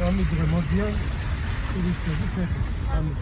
სამი მოდიან ტურისტები სამი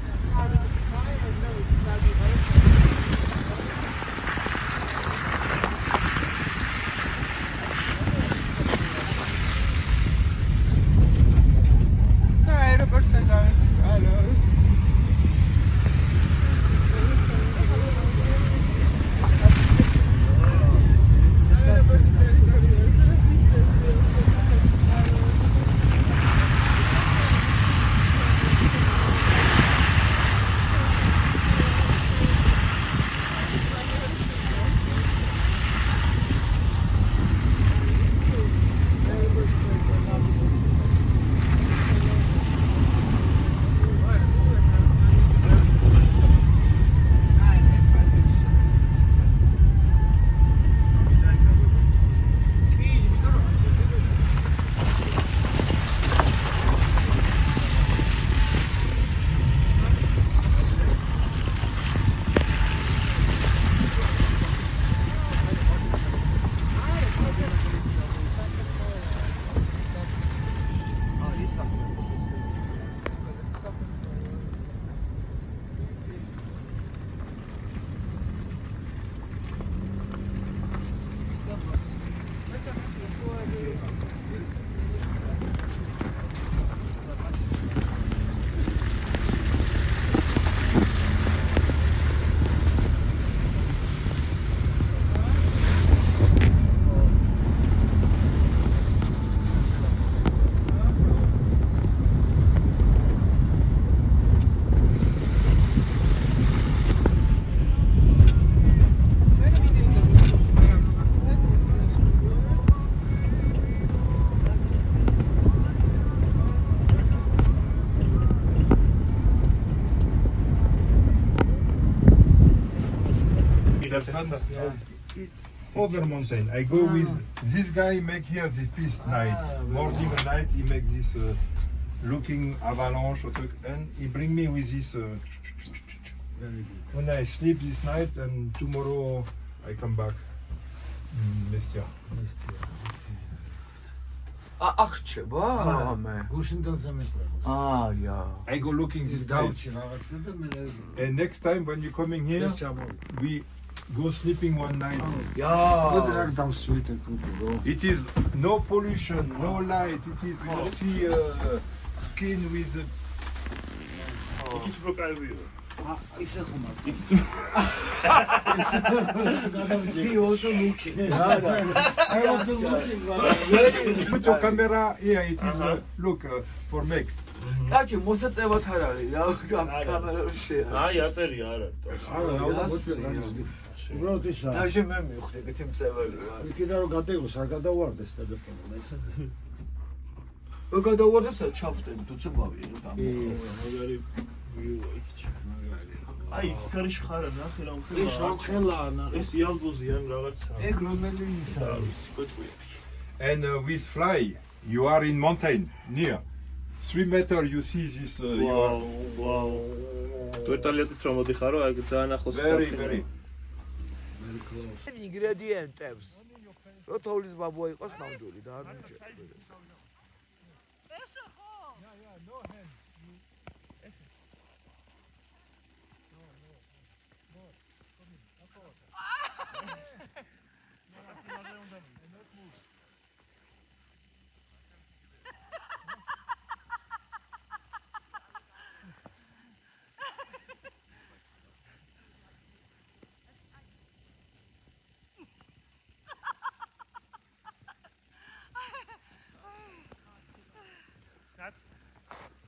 Over mountain. I go with this guy. Make here this piece night, morning and night. He make this looking avalanche, and he bring me with this. When I sleep this night, and tomorrow I come back. Mestia. I go looking this place. And next time when you coming here, we go sleeping one night. It is no pollution, no light. It is you see skin with He also looking. Put your camera here. It is look for make. კაჭი მოსაწევად არ არის რა კამერაში შეარ. აი აწერია არა. უბრალოდ ისა. დაჟე მე მივხვდი ეგეთი მწეველი ვარ. იქიდან რომ გადაიღოს არ გადავარდეს ტელეფონი. რო გადავარდეს ჩავხდები თუცა გავიე რა დამო. მაგარი ვიუა იქ მაგარი. აი იქ არის ხარა ნახე რა მხოლოდ. ეს რა ხელაა ნახე. ეს იალბუზი ან რაღაცა. ეგ რომელი ისა. And with fly, you are in mountain near. 3 meters you see this. Wow. Vertaliatით რომ მოდიხარო, აი ძალიან ახლოს. Very, very. ინგრედიენტებს. რო თოვლის ბაბუა იყოს ნამდვილი და არ მიჭერს. ესა ხო? No hand.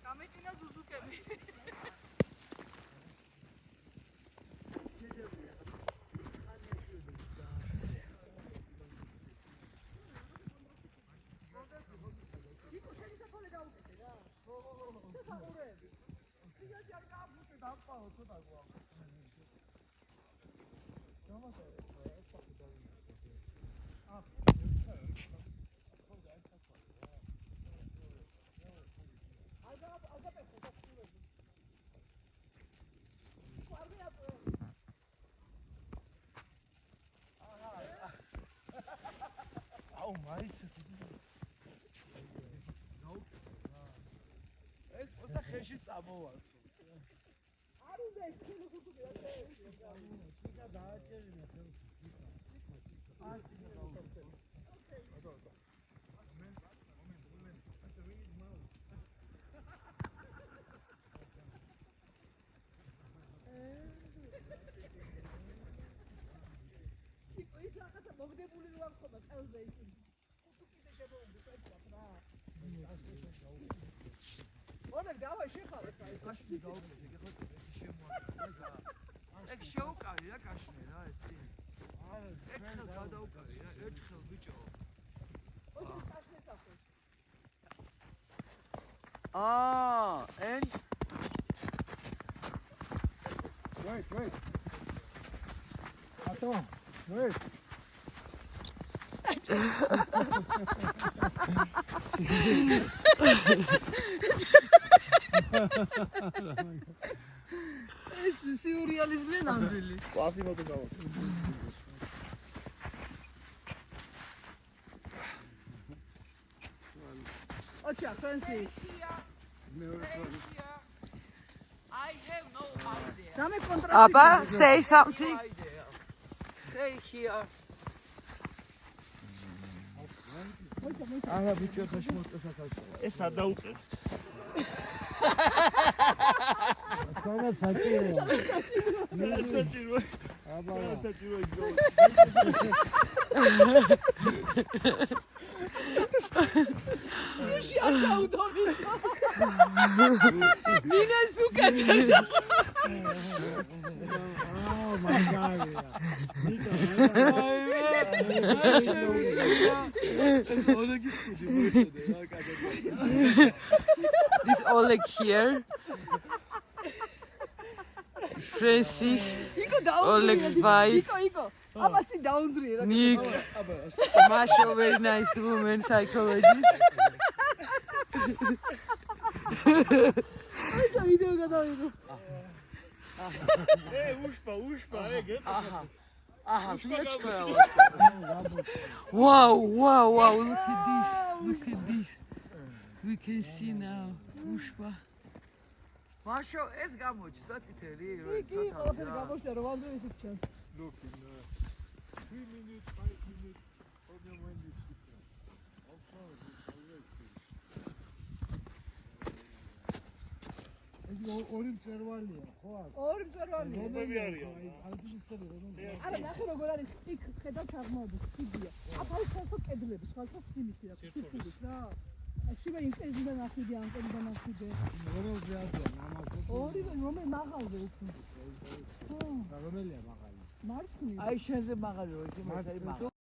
გამეჭინა ზუზუკები. ეგ შეუკარი რა კაშმე რა ეს წინ. ერთხელ გადაუკარი რა, ერთხელ ბიჭო. And Wait. Attends, wait. ეს სიურეალიზმი ნამდვილი. კვასიმოდო გავა. ოჩა, ფრანსის. I have no idea. რამე კონტრასტი. Aba, say something. Stay here. Aha, bicho tashmotkasakach. ეს ადაუტე. Sana saçıyor. საჭირო. Aba. საჭირო იყო. Ში ასაუდობიო. მინას უკეთეს. Oh my god. This Oleg here. Francis. იკო დაუნძრია. Oleg's wife. იკო. აბაცი დაუნძრია რა. Nick. Masho, very nice woman, psychologist. აი ეს ვიდეო გადავიღო. უშპა, ეგ. Aha, შუჩქარა. Wow, look at this. We can see now. Ushpa. მაშო ეს გამოჩნდა წითელი რო კი, ყველაფერი გამოჩნდა რომ ვანდრო ისიც ჩანს. Look in 3 minutes, 5 minutes. Problem when this different. ეს ორი მწერვალია, ხო? ორი მწერვალია. რომელი არიან? არა, ნახე როგორ არის. იქ ხედავ ჩაღმოების ხიდია. აქ არის ხოლმე კედლები, სხვა სიმისი აქვს, სიფხილით რა. შივა ინტერესიდან ნახიდი, ანტენიდან ნახიდი. რომელზე არიან ამას? ორივე რომელ მაღალზე უფრო. რომელია მაღალი? მარცხნივ. აი შენზე მაღალი რო იქ იმას აი მაღალი.